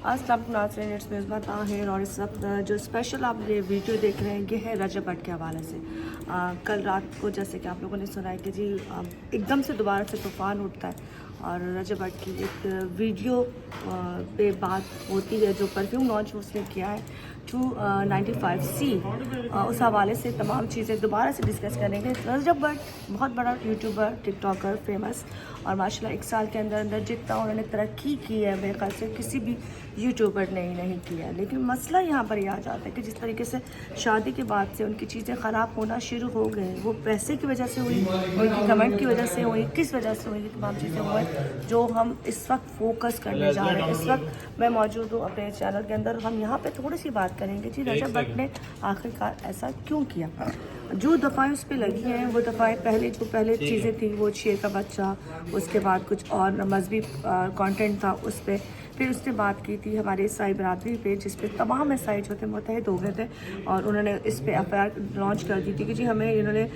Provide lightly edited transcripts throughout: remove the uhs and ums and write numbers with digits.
अस्सलाम नाज़रीन, इट्स मेज़बा ताहिर और इस वक्त जो स्पेशल आप ये वीडियो देख रहे हैं ये है रजब भट्ट के हवाले से। कल रात को जैसे कि आप लोगों ने सुना है कि जी एकदम से दोबारा से तूफ़ान उठता है और रजब भट्ट की एक वीडियो पे बात होती है जो परफ्यूम लॉन्च उसने किया है 295C। उस हवाले से तमाम चीज़ें दोबारा से डिस्कस करेंगे। रजब भट्ट बहुत बड़ा यूट्यूबर, टिकटॉकर, फेमस और माशाल्लाह एक साल के अंदर अंदर जितना उन्होंने तरक्की की है मेरे ख्याल से किसी भी यूट्यूबर ने ही नहीं किया है। लेकिन मसला यहाँ पर यह आ जाता है कि जिस तरीके से शादी के बाद से उनकी चीज़ें ख़राब होना शुरू हो गए, वो पैसे की वजह से हुई, उनकी कमेंट की वजह से हुई, किस वजह से हुई, तमाम चीज़ें हुई जो हम इस वक्त फोकस करने जा रहे हैं। इस वक्त मैं मौजूद हूँ अपने चैनल के अंदर, हम यहाँ पर थोड़ी सी बात करेंगे जी रजब भट्ट ने आखिरकार ऐसा क्यों किया। जो दफ़ाएँ उस पर लगी हैं वो दफ़ाएँ पहले चीज़ें थी वो शेर का बच्चा, उसके बाद कुछ और मजहबी कंटेंट था उस पर, फिर उसने बात की थी हमारे ईसाई बरादरी पे जिस पे तमाम ईसाई जो थे मुत्तहिद हो गए थे और उन्होंने इस पे एफआईआर लॉन्च कर दी थी कि जी हमें इन्होंने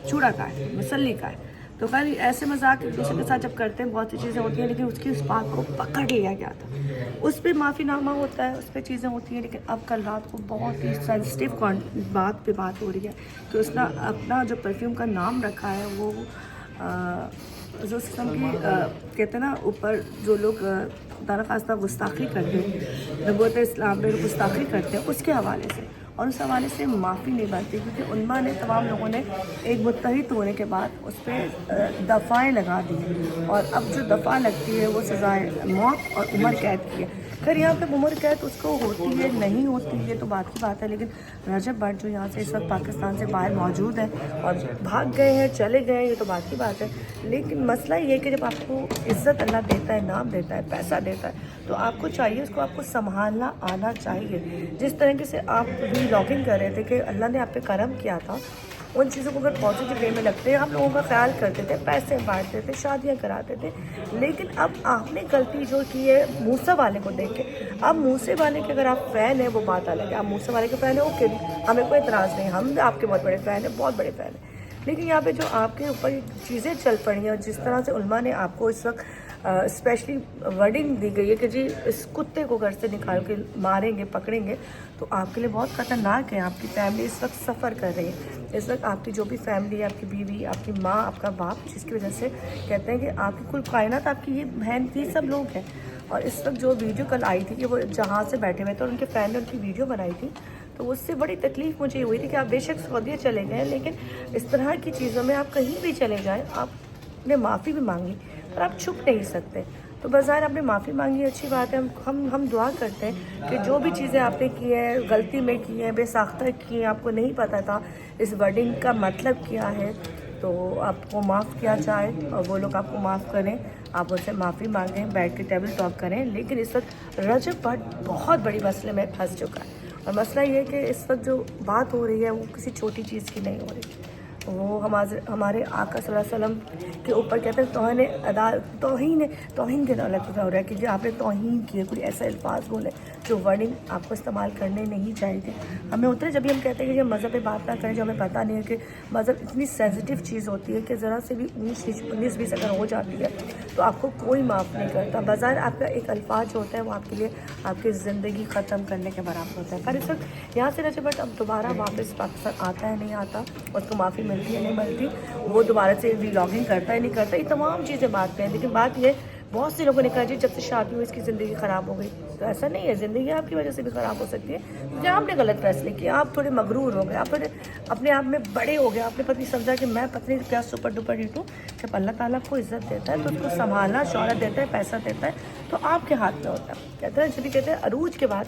चूड़ा का है, मसल्ली का है। तो खैर ऐसे मजाक एक दूसरे के साथ जब करते हैं बहुत सी चीज़ें होती हैं, लेकिन उसकी उस बात को पकड़ लिया गया था, उस पर माफ़ीनामा होता है, उस पर चीज़ें होती हैं। लेकिन अब कल रात को बहुत ही सेंसिटिव बात पे बात हो रही है कि उसने अपना जो परफ्यूम का नाम रखा है वो जो किस्म की कहते हैं ना ऊपर जो लोग दाना खास्ता गुस्ताखी करते हैं, नबूवत इस्लाम में गुस्ताखी करते हैं उसके हवाले से, और उस हवाले से माफ़ी नहीं बनती क्योंकि उनमा ने तमाम लोगों ने एक मुत्तहिद होने के बाद उस पर दफ़ाएँ लगा दी और अब जो दफ़ा लगती है वो सज़ाए मौत और उम्र कैद की है। खैर यहाँ पे उम्र कैद उसको होती है नहीं होती है तो बात की बात है, लेकिन रजब भट्ट जो यहाँ से इस वक्त पाकिस्तान से बाहर मौजूद है और भाग गए हैं, चले गए हैं, ये तो बात की बात है। लेकिन मसला ये है कि जब आपको इज़्ज़त अल्लाह देता है, नाम देता है, पैसा देता है, तो आपको चाहिए उसको आपको संभालना आना चाहिए। जिस तरीके से आप व्लॉगिंग कर रहे थे कि अल्लाह ने आप पे करम किया था, उन चीज़ों को अगर पॉजिटिव वे में लगते हैं, आप लोगों का ख्याल करते थे, पैसे बांटते थे, शादियां कराते थे, लेकिन अब आपने गलती जो की है मूसा वाले को देख के, अब मूसे वाले के अगर आप फ़ैन हैं वो बात अलग है, आप मूसा वाले के फ़ैन हैं ओके, हमें कोई एतराज़ नहीं, हम आपके बहुत बड़े फ़ैन हैं, बहुत बड़े फ़ैन हैं। लेकिन यहाँ पे जो आपके ऊपर चीज़ें चल पड़ी हैं और जिस तरह से उलमा ने आपको इस वक्त स्पेशली वर्डिंग दी गई है कि जी इस कुत्ते को घर से निकाल के मारेंगे, पकड़ेंगे, तो आपके लिए बहुत ख़तरनाक है। आपकी फैमिली इस वक्त सफ़र कर रही है, इस वक्त आपकी जो भी फैमिली है, आपकी बीवी, आपकी माँ, आपका बाप, जिसकी वजह से कहते हैं कि आपकी कुल कायनात आपकी ये बहन थी, सब लोग हैं। और इस वक्त जो वीडियो कल आई थी कि वो जहाज़ से बैठे हुए थे और उनके फ़ैन ने उनकी वीडियो बनाई थी, तो उससे बड़ी तकलीफ़ मुझे हुई थी कि आप बेशक सऊदीया चले गए, लेकिन इस तरह की चीज़ों में आप कहीं भी चले जाएँ, आपने माफ़ी भी मांगी पर आप छुप नहीं सकते। तो बाज़ार आपने माफ़ी मांगी, अच्छी बात है, हम दुआ करते हैं कि जो भी चीज़ें आपने की है, गलती में की है, बेसाख्ता की है, आपको नहीं पता था इस वर्डिंग का मतलब क्या है, तो आपको माफ़ किया जाए और वो लोग आपको माफ़ करें, आप उनसे माफ़ी मांगें, बैठ के टेबल टॉक करें। लेकिन इस वक्त रजब भट्ट बहुत बड़ी मसले में फंस चुका है और मसला ये है कि इस वक्त जो बात हो रही है वो किसी छोटी चीज़ की नहीं हो रही, वो हमारे आका सल्लल्लाहु अलैहि वसल्लम के ऊपर कहते हैं तौहीन के लफ्ज़ हो रहा है कि जो आपने तौहीन की है, कोई ऐसा अल्फाज बोले जो वर्डिंग आपको इस्तेमाल करने नहीं चाहिए थे। हमें होता है जब भी हम कहते हैं कि मज़हब पे बात ना करें, जो हमें पता नहीं है कि मज़हब इतनी सेंसिटिव चीज़ होती है कि ज़रा से भी 19-20 अगर हो जाती है तो आपको कोई माफ़ नहीं करता। बाज़ार आपका एक अल्फाज होता है वो आपके लिए आपकी ज़िंदगी ख़त्म करने के बराबर होता है। पर इस वक्त यहाँ से रजब भट्ट अब दोबारा वापस पाकिस्तान आता है नहीं आता, उसको माफ़ी मिलती है नहीं मिलती, वो दोबारा से व्लॉगिंग करता है नहीं करता, ये तमाम चीज़ें बात हैं। लेकिन बात ये, बहुत से लोगों ने कहा जी जब से शादी हुई इसकी ज़िंदगी ख़राब हो गई, तो ऐसा नहीं है, ज़िंदगी आपकी वजह से भी ख़राब हो सकती है क्योंकि आपने गलत फैसले किए, आप थोड़े मगरूर हो गए, आप थोड़े अपने आप में बड़े हो गए, आपने पत्नी समझा कि मैं पत्नी क्या सुपर डुपर हिट हूँ। जब अल्लाह ताला को इज़्ज़त देता है तो उसको संभालना, शौहरत देता है, पैसा देता है, तो आपके हाथ में होता है। कहते हैं जब कहते हैं अरूज के बाद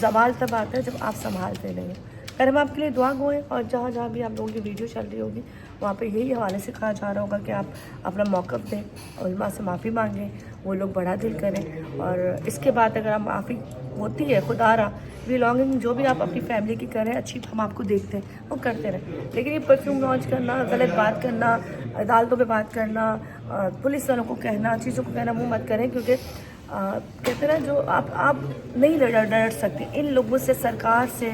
ज़वाल तब आता है जब आप संभालते नहीं हो। खैर हम आपके लिए दुआ गो हैं और जहाँ जहाँ भी आप लोगों की वीडियो चल रही होगी वहाँ पे यही हवाले से कहा जा रहा होगा कि आप अपना मौक़िफ़ दें, उलमा से माफ़ी मांगें, वो लोग बड़ा दिल करें। और इसके बाद अगर आप माफ़ी होती है खुदारा बिलोंगिंग जो भी आप अपनी फैमिली की करें अच्छी, हम आपको देखते हैं वो करते रहें। लेकिन ये परफ्यूम लॉन्च करना, गलत बात करना, अदालतों पे बात करना, पुलिस वालों को कहना, चीज़ों को कहना, मुँह मत करें क्योंकि کہتے ہیں نا جو آپ نہیں لڑ سکتے ان لوگوں سے، سرکار سے،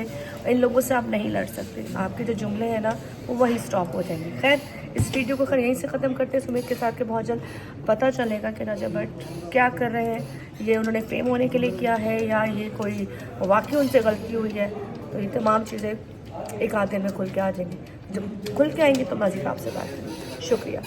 ان لوگوں سے آپ نہیں لڑ سکتے. آپ کے جو جملے ہیں نا وہ وہی اسٹاپ ہو جائیں گے. خیر اس ویڈیو کو یہیں سے ختم کرتے ہیں. امید کے ساتھ کہ بہت جلد پتہ چلے گا کہ راجہ بٹ کیا کر رہے ہیں. یہ انہوں نے فیم ہونے کے لیے کیا ہے یا یہ کوئی واقعی ان سے غلطی ہوئی ہے. تو یہ تمام چیزیں ایک آدھ دن میں کھل کے آ جائیں گی. جب کھل کے آئیں گی تو مزید آپ سے بات کریں گے. شکریہ.